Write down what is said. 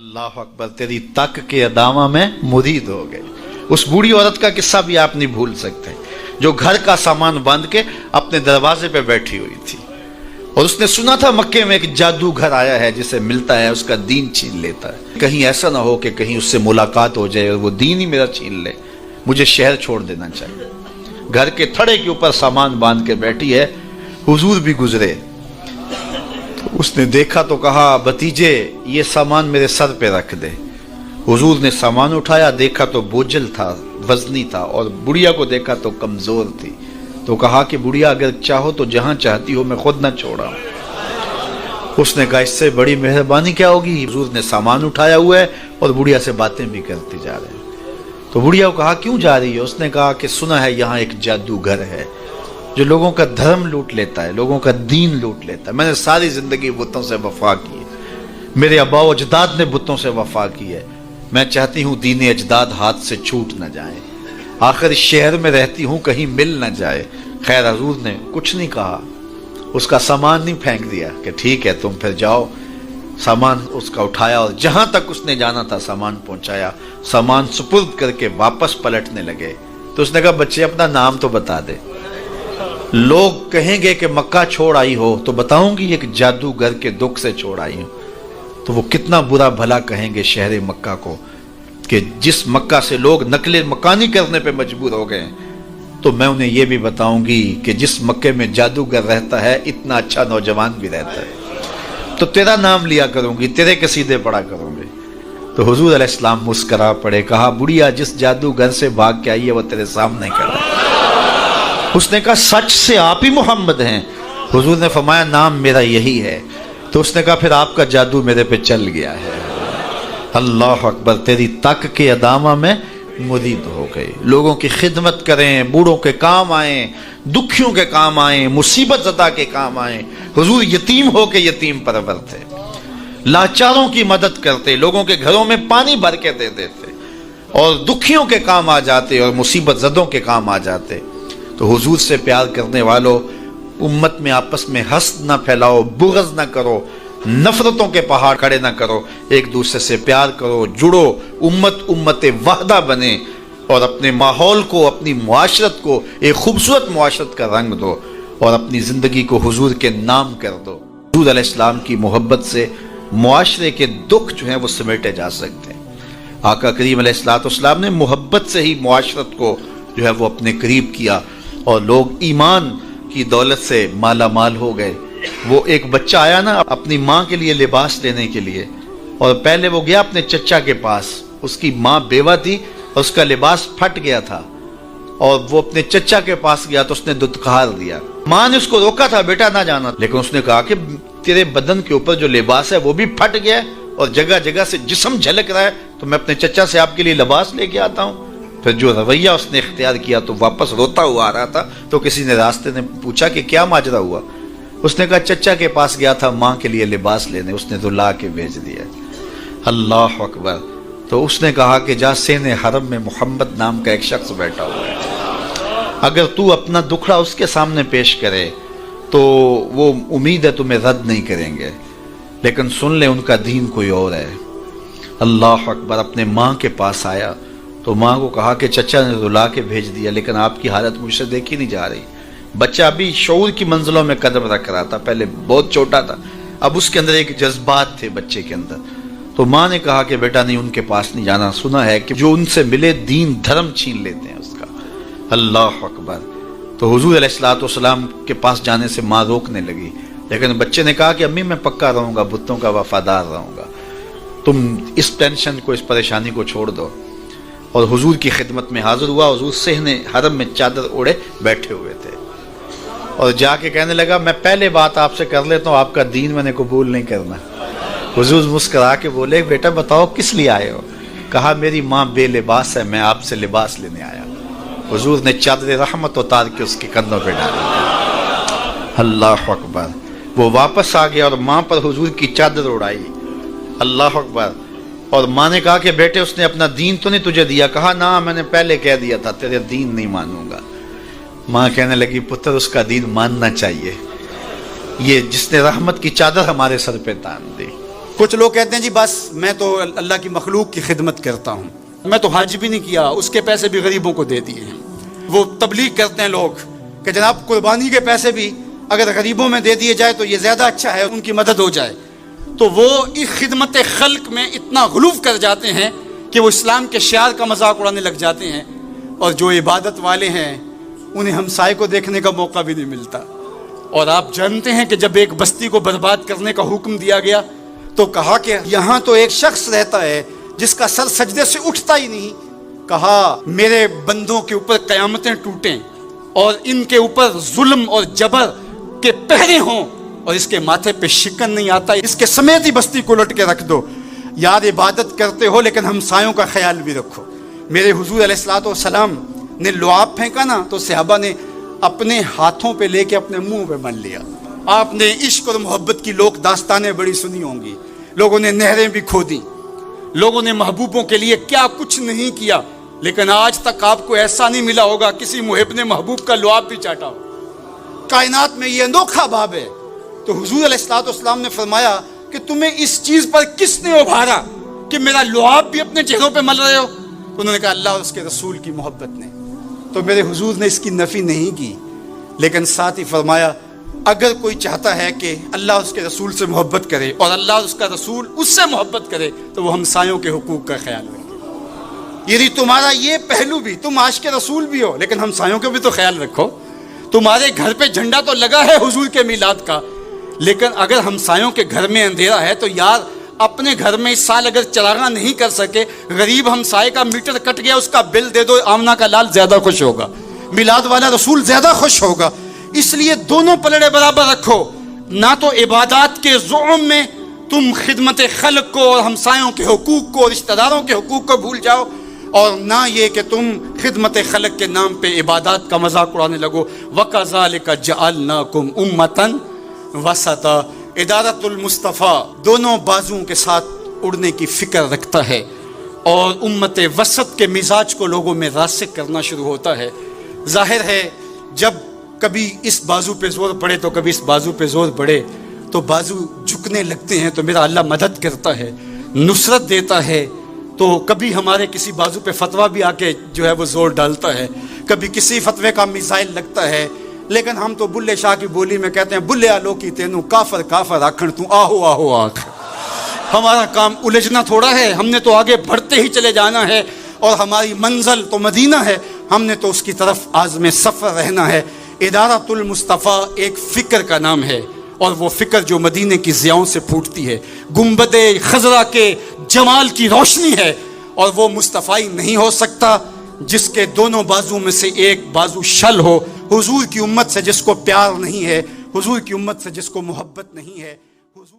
अल्लाह अकबर, तेरी तक के अदामा में मुरीद हो गए। उस बूढ़ी औरत का किस्सा भी आप नहीं भूल सकते, जो घर का सामान बांध के अपने दरवाजे पे बैठी हुई थी और उसने सुना था मक्के में एक जादूगर आया है, जिसे मिलता है उसका दीन छीन लेता है। कहीं ऐसा ना हो कि कहीं उससे मुलाकात हो जाए और वो दीन ही मेरा छीन ले, मुझे शहर छोड़ देना चाहिए। घर के थड़े के ऊपर सामान बांध के बैठी है, हुजूर भी गुजरे। उसने देखा तो कहा, भतीजे ये सामान मेरे सर पे रख दे। हुजूर ने सामान उठाया, देखा तो बोझल था, वजनी था, और बुढ़िया को देखा तो कमजोर थी। तो कहा कि बुढ़िया अगर चाहो तो जहां चाहती हो मैं खुद न छोड़ा। उसने कहा इससे बड़ी मेहरबानी क्या होगी। हुजूर ने सामान उठाया हुआ है और बुढ़िया से बातें भी करते जा रहे हैं। तो बुढ़िया को कहा क्यों जा रही है। उसने कहा कि सुना है यहाँ एक जादूगर है जो लोगों का धर्म लूट लेता है, लोगों का दीन लूट लेता है। मैंने सारी जिंदगी बुतों से वफा की है, मेरे अब्बा अजदाद ने बुतों से वफा की है। मैं चाहती हूँ दीन अजदाद हाथ से छूट न जाए, आखिर शहर में रहती हूँ कहीं मिल न जाए। खैर हुजूर ने कुछ नहीं कहा, उसका सामान नहीं फेंक दिया कि ठीक है तुम फिर जाओ। सामान उसका उठाया और जहां तक उसने जाना था सामान पहुंचाया। सामान सुपुर्द करके वापस पलटने लगे तो उसने कहा बच्चे अपना नाम तो बता दे, लोग कहेंगे कि मक्का छोड़ आई हो तो बताऊंगी एक जादूगर के दुख से छोड़ आई हूं। तो वो कितना बुरा भला कहेंगे शहर मक्का को कि जिस मक्का से लोग नकले मकानी करने पे मजबूर हो गए। तो मैं उन्हें यह भी बताऊंगी कि जिस मक्के में जादूगर रहता है इतना अच्छा नौजवान भी रहता है। तो तेरा नाम लिया करूंगी, तेरे कसीदे पढ़ा करूंगी। तो हुजूर अलैहिस्सलाम मुस्करा पड़े, कहा बुढ़िया जिस जादूगर से भाग के आई है वो तेरे सामने खड़ा। उसने कहा सच से आप ही मोहम्मद हैं। हुजूर ने फरमाया नाम मेरा यही है। तो उसने कहा फिर आपका जादू मेरे पे चल गया है। अल्लाह अकबर, तेरी तक के अदामा में मुरीद हो गए। लोगों की खिदमत करें, बूढ़ों के काम आए, दुखियों के काम आए, मुसीबत ज़दा के काम आए। हुजूर यतीम हो के यतीम परवर थे, लाचारों की मदद करते, लोगों के घरों में पानी भर के दे देते और दुखियों के काम आ जाते और मुसीबत ज़दों के काम आ जाते। तो हुजूर से प्यार करने वालों, उम्मत में आपस में हस्द ना फैलाओ, बुग़्ज़ ना करो, नफरतों के पहाड़ खड़े ना करो, एक दूसरे से प्यार करो, जुड़ो, उम्मत वहदा बने और अपने माहौल को, अपनी मुआशरत को एक खूबसूरत मुआशरत का रंग दो और अपनी ज़िंदगी को हुजूर के नाम कर दो। हुजूर अलैहिस्सलाम की मोहब्बत से मुआशरे के दुख जो हैं वो समेटे जा सकते हैं। आका करीम अलैहिस्सलाम ने मोहब्बत से ही मुआशरत को जो है वो अपने करीब किया और लोग ईमान की दौलत से माला माल हो गए। वो एक बच्चा आया ना अपनी माँ के लिए लिबास लेने के लिए, और पहले वो गया अपने चचा के पास, उसकी माँ बेवा थी और उसका लिबास फट गया था और वो अपने चचा के पास गया तो उसने दुत्कार दिया। माँ ने उसको रोका था बेटा ना जाना, लेकिन उसने कहा कि तेरे बदन के ऊपर जो लिबास है वो भी फट गया और जगह जगह से जिस्म झलक रहा है, तो मैं अपने चचा से आपके लिए लिबास लेके आता हूँ। फिर जो रवैया उसने इख्तियार किया तो वापस रोता हुआ आ रहा था। तो किसी ने रास्ते ने पूछा कि क्या माजरा हुआ। उसने कहा चचा के पास गया था माँ के लिए लिबास लेने, उसने तो ला के भेज दिया। अल्लाह अकबर। तो उसने कहा कि जा सेने हरम में मोहम्मद नाम का एक शख्स बैठा हुआ है, अगर तू अपना दुखड़ा उसके सामने पेश करे तो वो उम्मीद है तुम्हें रद्द नहीं करेंगे, लेकिन सुन ले उनका दीन कोई और है। अल्लाह अकबर। अपने माँ के पास आया तो माँ को कहा कि चचा ने रुला के भेज दिया, लेकिन आपकी हालत मुझसे देखी नहीं जा रही। बच्चा अभी शऊर की मंजिलों में कदम रख रहा था, पहले बहुत छोटा था, अब उसके अंदर एक जज्बात थे बच्चे के अंदर। तो माँ ने कहा कि बेटा नहीं उनके पास नहीं जाना, सुना है कि जो उनसे मिले दीन धर्म छीन लेते हैं उसका। अल्लाह अकबर। तो हुजूर अलैहिस्सलाम के पास जाने से माँ रोकने लगी, लेकिन बच्चे ने कहा कि अम्मी मैं पक्का रहूंगा, बुतों का वफादार रहूंगा, तुम इस टेंशन को, इस परेशानी को छोड़ दो। और हुजूर की खिदमत में हाजिर हुआ। हुजूर सेहने हरम में चादर ओढ़े बैठे हुए थे और जाके कहने लगा मैं पहले बात आपसे कर लेता हूँ, आपका दीन मैंने कबूल नहीं करना। हुजूर मुस्कुरा के बोले बेटा बताओ किस लिए आए हो। कहा मेरी माँ बेलिबास है, मैं आपसे लिबास लेने आया। हुजूर ने चादर रहमत उतार के उसके कंधों पे डाली। अल्लाह अकबर। वो वापस आ गया और माँ पर हुजूर की चादर उड़ाई। अल्लाह अकबर। और माँ ने कहा कि बेटे उसने अपना दीन तो नहीं तुझे दिया। कहा ना मैंने पहले कह दिया था तेरे दीन नहीं मानूंगा। माँ कहने लगी पुत्र उसका दीन मानना चाहिए, ये जिसने रहमत की चादर हमारे सर पे तान दी। کچھ لوگ کہتے ہیں جی بس میں تو اللہ کی مخلوق کی خدمت کرتا ہوں، میں تو حج بھی نہیں کیا، اس کے پیسے بھی غریبوں کو دے دیے ہیں۔ وہ تبلیغ کرتے ہیں لوگ کہ جناب قربانی کے پیسے بھی اگر غریبوں میں دے دیے جائے تو یہ زیادہ اچھا ہے، ان کی مدد ہو جائے۔ تو وہ اس خدمت خلق میں اتنا غلو کر جاتے ہیں کہ وہ اسلام کے شعار کا مذاق اڑانے لگ جاتے ہیں، اور جو عبادت والے ہیں انہیں ہمسائے کو دیکھنے کا موقع بھی نہیں ملتا۔ اور آپ جانتے ہیں کہ جب ایک بستی کو برباد کرنے کا حکم دیا گیا تو کہا کہ یہاں تو ایک شخص رہتا ہے جس کا سر سجدے سے اٹھتا ہی نہیں، کہا میرے بندوں کے اوپر قیامتیں ٹوٹیں اور ان کے اوپر ظلم اور جبر کے پہرے ہوں اور اس کے ماتھے پہ شکن نہیں آتا، اس کے سمیت ہی بستی کو لٹ کے رکھ دو۔ یار عبادت کرتے ہو لیکن ہمسایوں کا خیال بھی رکھو۔ میرے حضور علیہ الصلوۃ والسلام نے لعاب پھینکا نا تو صحابہ نے اپنے ہاتھوں پہ لے کے اپنے منہ پہ مل لیا۔ آپ نے عشق اور محبت کی لوک داستانیں بڑی سنی ہوں گی، لوگوں نے نہریں بھی کھودی، لوگوں نے محبوبوں کے لیے کیا کچھ نہیں کیا، لیکن آج تک آپ کو ایسا نہیں ملا ہوگا کسی محب نے محبوب کا لعاب بھی چاٹا ہو۔ کائنات میں یہ انوکھا باب ہے۔ تو حضور علیہ الصلوۃ والسلام نے فرمایا کہ تمہیں اس چیز پر کس نے ابھارا کہ میرا لعاب بھی اپنے چہروں پہ مل رہے ہو؟ انہوں نے کہا اللہ اور اس کے رسول کی محبت نے۔ تو میرے حضور نے اس کی نفی نہیں کی، لیکن ساتھ ہی فرمایا اگر کوئی چاہتا ہے کہ اللہ اور اس کے رسول سے محبت کرے اور اللہ اور اس کا رسول اس سے محبت کرے تو وہ ہمسایوں کے حقوق کا خیال رکھے۔ یعنی تمہارا یہ پہلو بھی، تم عاشق رسول بھی ہو لیکن ہمسایوں کا بھی تو خیال رکھو۔ تمہارے گھر پہ جھنڈا تو لگا ہے حضور کے میلاد کا، لیکن اگر ہمسایوں کے گھر میں اندھیرا ہے تو یار اپنے گھر میں اس سال اگر چراغاں نہیں کر سکے، غریب ہمسائے کا میٹر کٹ گیا اس کا بل دے دو، آمنہ کا لال زیادہ خوش ہوگا، میلاد والا رسول زیادہ خوش ہوگا۔ اس لیے دونوں پلڑے برابر رکھو، نہ تو عبادات کے زعم میں تم خدمت خلق کو اور ہمسایوں کے حقوق کو اور رشتہ داروں کے حقوق کو بھول جاؤ، اور نہ یہ کہ تم خدمت خلق کے نام پہ عبادات کا مذاق اڑانے لگو۔ وَكَذَلِكَ جَعَلْنَاكُمْ أُمَّةً وَسَطًا۔ ادارت المصطفیٰ دونوں بازوؤں کے ساتھ اڑنے کی فکر رکھتا ہے، اور امت وسط کے مزاج کو لوگوں میں راسخ کرنا شروع ہوتا ہے۔ ظاہر ہے جب کبھی اس بازو پہ زور پڑے تو کبھی اس بازو پہ زور پڑے تو بازو جھکنے لگتے ہیں، تو میرا اللہ مدد کرتا ہے، نصرت دیتا ہے۔ تو کبھی ہمارے کسی بازو پہ فتویٰ بھی آ کے جو ہے وہ زور ڈالتا ہے، کبھی کسی فتوے کا میزائل لگتا ہے، لیکن ہم تو بلے شاہ کی بولی میں کہتے ہیں بلے آلو کی تینوں کافر کافر آکھن تو آہو آہو آکھ۔ ہمارا کام الجھنا تھوڑا ہے، ہم نے تو آگے بڑھتے ہی چلے جانا ہے، اور ہماری منزل تو مدینہ ہے، ہم نے تو اس کی طرف عازم سفر رہنا ہے۔ ادارت المصطفیٰ ایک فکر کا نام ہے، اور وہ فکر جو مدینے کی ضیاؤں سے پھوٹتی ہے، گنبد خضرا کے جمال کی روشنی ہے، اور وہ مصطفی نہیں ہو سکتا جس کے دونوں بازو میں سے ایک بازو شل ہو۔ حضور کی امت سے جس کو پیار نہیں ہے، حضور کی امت سے جس کو محبت نہیں ہے، حضور